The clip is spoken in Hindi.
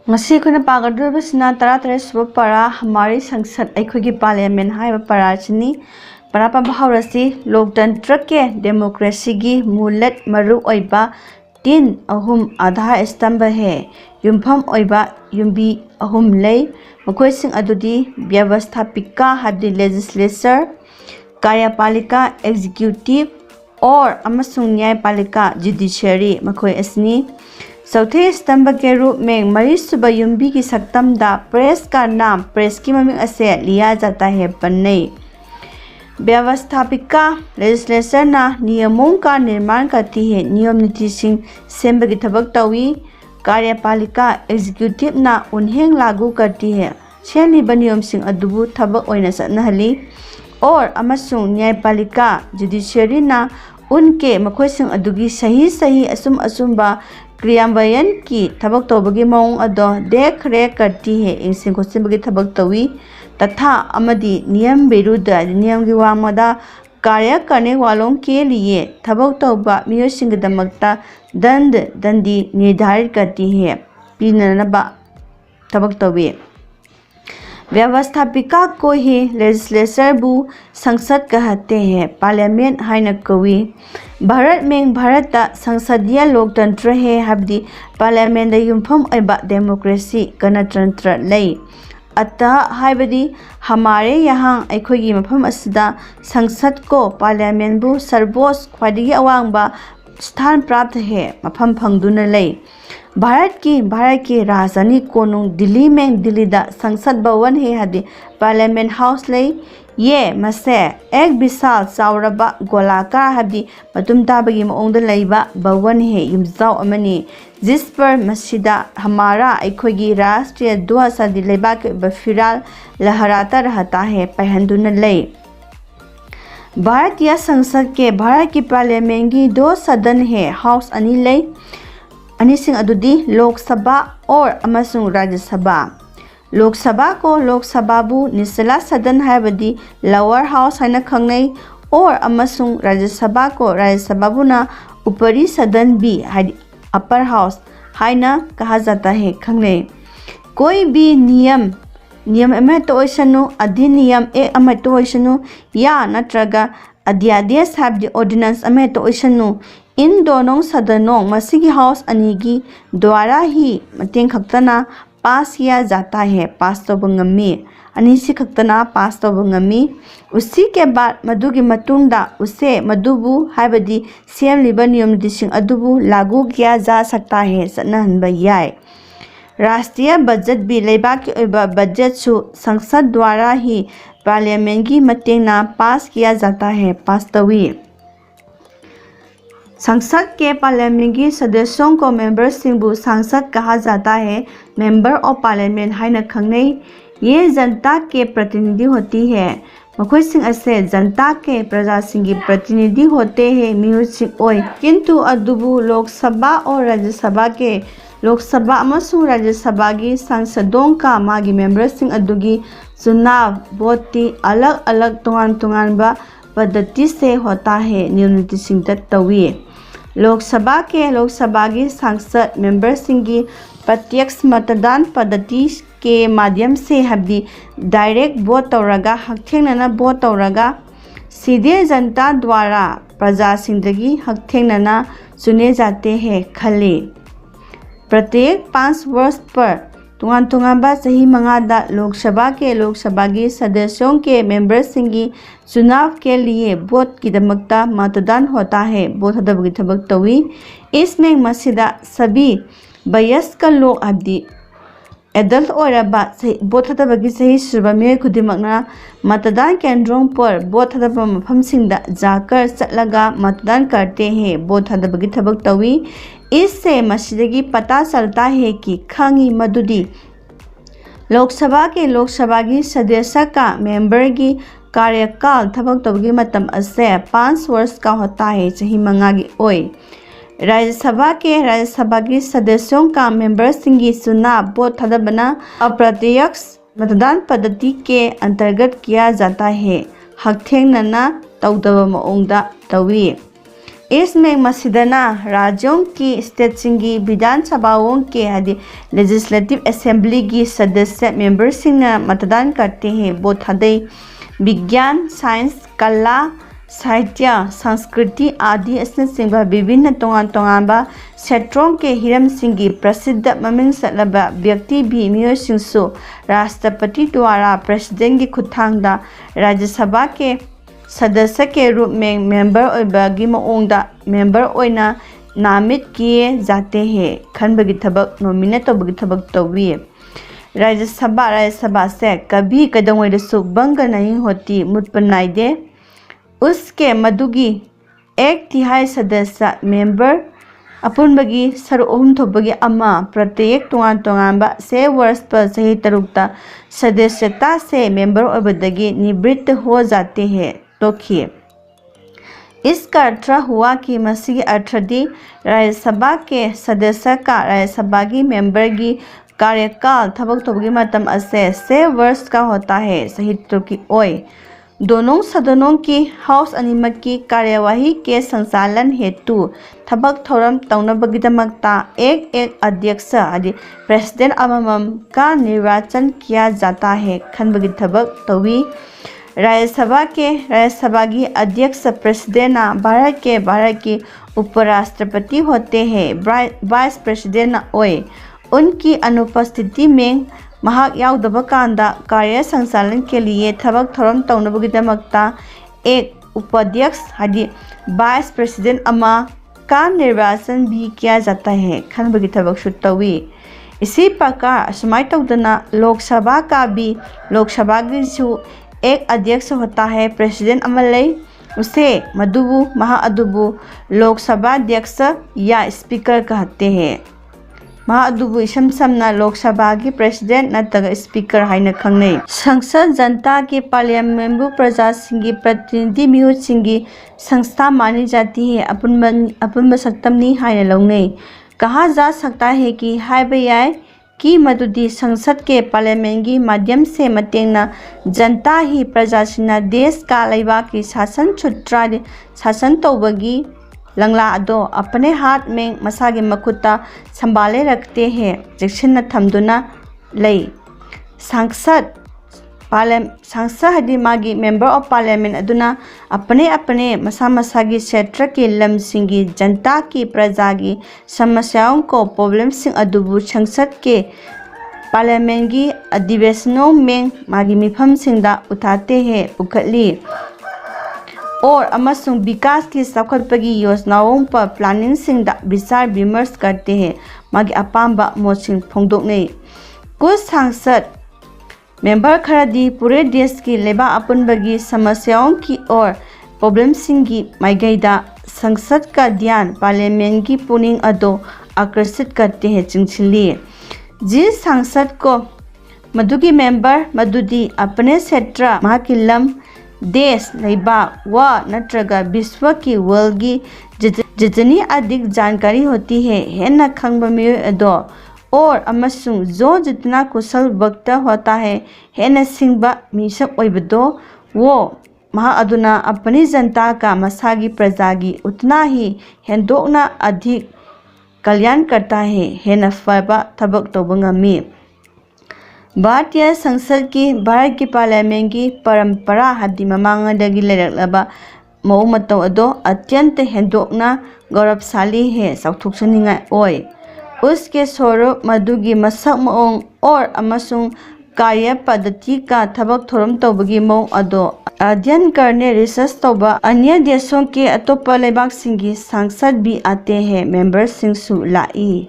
मसी अखोना पागदुरबसिना 13 सुब पारा हमारी संसद अखोगी पार्लियामेंट हाइबा पाराचनी पारा पाबा हौरसी लोकतंत्र के डेमोक्रेसी की मूलत मरु ओइबा 3 अहुम आधार स्तंभ है युमफम ओइबा युम्बी अहुम लई मखोइसिंग अदुदी व्यवस्थापिका हाबदी लेजिस्लेचर कार्यपालिका एग्जीक्यूटिव और अमसुंग न्यायपालिका जुडिशियरी मखोइ असनी चौथे स्तंभ के रूप में मरीसुबा युम्बी की सक्तमदा प्रेस का नाम प्रेस की ममिंग असे लिया जाता है बनने व्यवस्थापिका लेजिस्लेचर ना नियमों का निर्माण करती है नियम नीति सिंह सेंब की थबक तवी कार्यपालिका एग्जीक्यूटिव ना उन्हें लागू करती है सेलिबा नियम सिंह अदुबु थबक ओइना सनहली और अमसुंग न्यायपालिका जुडिशियरी ना उनके मखोइसिंग अदुगी सही असुम असुम्बा क्रियान्वयन की थबक तौबगी मौंग अदो देख रेख करती है इंसिंग खोसिंबगी थबक तवी तथा अमदी नियम विरुद्ध नियम की वामदा कार्य करने वालों के लिए थबक तौबा मियोसिंगदमक्ता दंडी निर्धारित करती है पीननबा थबक तवी व्यवस्थापिका को ही लेजिस्लेचर बु संसद कहते हैं पार्लियामेंट हाइना कवी भारत में भारत संसदीय लोकतंत्र है हबदी पार्लियामेंट युमफम ओइबा डेमोक्रेसी गणतंत्र लई अतः हाइबदी हमारे यहाँ अखोगी मफम असदा संसद को पार्लियामेंट बु सर्वोच्च ख्वाइदगी अवांगबा स्थान प्राप्त है मफम फंगदुना लई भारत की राजधानी कोनुंग दिल्ली में दिल्ली संसद भवन है हदी पार्लियामेंट हाउस लई ये मसे एक विशाल चावरबा गोलाकार हदी मतुम ताबगी मओंग लईबा भवन है युमजाव अमनी जिस पर मस्जिदा हमारा अखोगी राष्ट्रीय ध्वज हदी लेबा के बफिराल लहराता रहता है पहनदुना लई भारतीय संसद के भारत की पार्लियामेंट की 2 सदन है हाउस अनी लई अनिसिंग अदुदी लोकसभा और अमसुंग राज्यसभा लोकसभा को लोकसभाबु निचला सदन हाइबदी लोअर हाउस हाइना खंगनै और अमसुंग राज्यसभा को राज्यसभाबुना ऊपरी सदन भी अपर हाउस हाइना कहा जाता है खंगनै कोई भी नियम अमत ओइसनु अधिनियम एक अमत ओइसनु या नत्रगा अध्यादेश हाबदी ऑर्डिनेंस अमत ओइसनु इन दोनों सदनों मसीगी हाउस अनीगी द्वारा ही मतेंग खक्तना पास किया जाता है पास तो बंगमी अनीसी खक्तना पास तो बंगमी उसी के बाद मधुगी मतुंगदा उसे मधुबु हाइबदी सेम लिबा नियम दिसिंग अदुबु लागू किया जा सकता है सनहनबा याय राष्ट्रीय बजट भी लेबा के बजट सु संसद द्वारा ही पार्लियामेंट की मतेंगना पास किया जाता है पास तवी संसद के पार्लियामेंट के सदस्यों को मेंबर सिंबु सांसद कहा जाता है मेंबर ऑफ पार्लियामेंट हाइना खंगनै ये जनता के प्रतिनिधि होती है मखोइसिंग असे जनता के प्रजा सिंह की प्रतिनिधि होते हैं मिहुसिंग ओय किंतु अदुबु लोकसभा और राज्यसभा के लोकसभा अमसुंग राज्यसभा की सांसदों का मागी मेंबर सिंह अदुगी चुनाव वोटी अलग अलग तोंगान पद्धति से होता है नियम सिंह तवी लोकसभा की सांसद मेंबर सिंह की प्रत्यक्ष मतदान पद्धति के माध्यम से हबदी डायरेक्ट वोट तौरगा हकथेंगना वोट तौरगा सीधे जनता द्वारा प्रजा सिंहदगी हकथेंगना चुने जाते हैं खले प्रत्येक 5 वर्ष पर तुंगान सही मंगादा लोकसभा की सदस्यों के मेंबर सिंह की चुनाव के लिए वोट की दमकता मतदान होता है वोट हदबगी थबक तवी इसमें मसीदा सभी वयस्क लोग हबदी एडल्ट ओरबा वोट हदबगी सही सुबा मियोय खुदिमकना मतदान केंद्रों पर वोट हदब मफमसिंगदा जाकर चलगा मतदान करते हैं वोट हदबगी थबक तवी इससे मसीदगी पता चलता है कि खंगी मधुदी लोकसभा की सदस्य का मेंबर की कार्यकाल थबक तबगी मतम असे 5 वर्ष का होता है सही मंगागी ओय राज्यसभा की सदस्यों का मेंबर सिंह की चुनाव वोट हदबना अप्रत्यक्ष मतदान पद्धति के अंतर्गत किया जाता है हकथेंगना तौदब मओंगदा तवी इसमें मसीदना राज्यों की स्टेट्सिंगी विधान सभाओं के हदी लेजिस्लेटिव असेंबली की सदस्य मेंबर सिंह मतदान करते हैं। वोट हदे विज्ञान, साइंस, कला, साहित्य, संस्कृति आदि असनसिंबा विभिन्न तोंगान तोंगानबा क्षेत्रों के हिरम सिंगी प्रसिद्ध ममिंग सलबा व्यक्ति भी मियोसिंसु राष्ट्रपति द्वारा प्रेसिडेंट की खुथांगदा राज्यसभा के सदस्य के रूप में मेंबर ओइना नामित किए जाते हैं। खनबगी थबक नॉमिनेट तौबगी थबक तौबी राज्यसभा से कभी कदमोइदसु भंग नहीं होती, मुतपन नाइदे। उसके मधुगी 1/3 सदस्य मेंबर अपुनबगी सरुम थोबगी अमा प्रत्येक तोंगान तोंगानबा 6 वर्ष पर सही तरुकता सदस्यता से मेंबर ओबदगी निवृत्त हो जाते हैं। देखिए, इसका अर्थ हुआ कि मसीह अर्थदी राज्यसभा के सदस्य का राज्यसभा की मेंबर की कार्यकाल थबक थोबगी मतम असे 6 वर्ष का होता है। सही की ओय दोनों सदनों की हाउस अनिमत की कार्यवाही के संचालन हेतु थबक थौरम तौनबगिदमकता एक अध्यक्ष आदि प्रेसिडेंट अममम का निर्वाचन किया जाता है। खनबगी थबक तौवी राज्यसभा की अध्यक्ष प्रेसिडेंट भारत की उपराष्ट्रपति होते हैं। वाइस प्रेसिडेंट ओए उनकी अनुपस्थिति में महाक याउदब कांदा कार्य संचालन के लिए थबक थौरम तौनबगिदमकता एक उपाध्यक्ष आदि वाइस प्रेसिडेंट अमा का निर्वाचन भी किया जाता है। खनबगी थबक शुतवी इसी प्रकार समाय तौदना लोकसभा की एक अध्यक्ष होता है। प्रेसिडेंट अमलई उसे मधुबु लोकसभा अध्यक्ष या स्पीकर कहते हैं। महाअदुबु इसम समना लोकसभा की प्रेसिडेंट नतग स्पीकर हाइना खंगनै। संसद जनता के पार्लियामेंट प्रजा सिंगी प्रतिनिधि मिहुत सिंगी संस्था मानी जाती है। अपुनब सक्तमनी हाइना लौनै। कहा जा सकता है कि हाइबयाय कि मधुदी संसद के पार्लियामेंट की माध्यम से मतेंगना जनता ही प्रजासिना देश का लैबा की शासन तौबगी लंगला अदो अपने हाथ में मसागे मकुता संभाले रखते हैं। जेक्शन थमदुना लई सांसद हदी मागी मेंबर ऑफ पार्लियामेंट अदुना अपने मसागी क्षेत्र के लमसिंगी जनता की प्रजा की समस्याओं को प्रॉब्लम सिंह अदुबु संसद के पार्लियामेंट की अधिवेशनों में मागी मिफम सिंदा उठाते हैं, उखली और अमसुंग विकास की सफलपगी योजनाओं पर प्लानिंग सिंदा विचार विमर्श करते हैं। मागी अपाम्बा मोसिंग फोंदोकनै। कुछ सांसद मेंबर खरदी पूरे देश की लेबा अपुनबगी समस्याओं की और प्रॉब्लम्सिंग की माइगैदा संसद का ध्यान पार्लियामेंट की पुनिंग अदो आकर्षित करते हैं। चिंचिली जिस सांसद को मधुगी मेंबर मधुदी अपने क्षेत्र महाकिलम देश लेबा व नत्रगा विश्व की वर्ल्ड की जितनी अधिक जानकारी होती है हेना खंगबा मियोय अदो और अमसुंग जो जितना कुशल वक्ता होता है हेना सिंबा मिसक ओइबदो वो महाअदुना अपनी जनता का मसागी प्रजागी उतना ही हेंदोकना अधिक कल्याण करता है। हेना फबा थबक तौबंगमी। भारतीय संसद की भारत की पार्लियामेंट की परंपरा हदी ममांगदगी लेरक्लबा मौंग मतौ अदो अत्यंत हेंदोकना गौरवशाली है, साउथोक्सनिंगाय ओय। उसके स्वरूप मधुगी मसक मौंग और अमसुंग कार्य पद्धति का थबक थोरम तौबगी मौंग अदो अध्ययन करने रिसर्च तौबा अन्य देशों के अतोप्पा लेबाक सिंगी सांसद भी आते हैं। मेंबर सिंह सु लाई।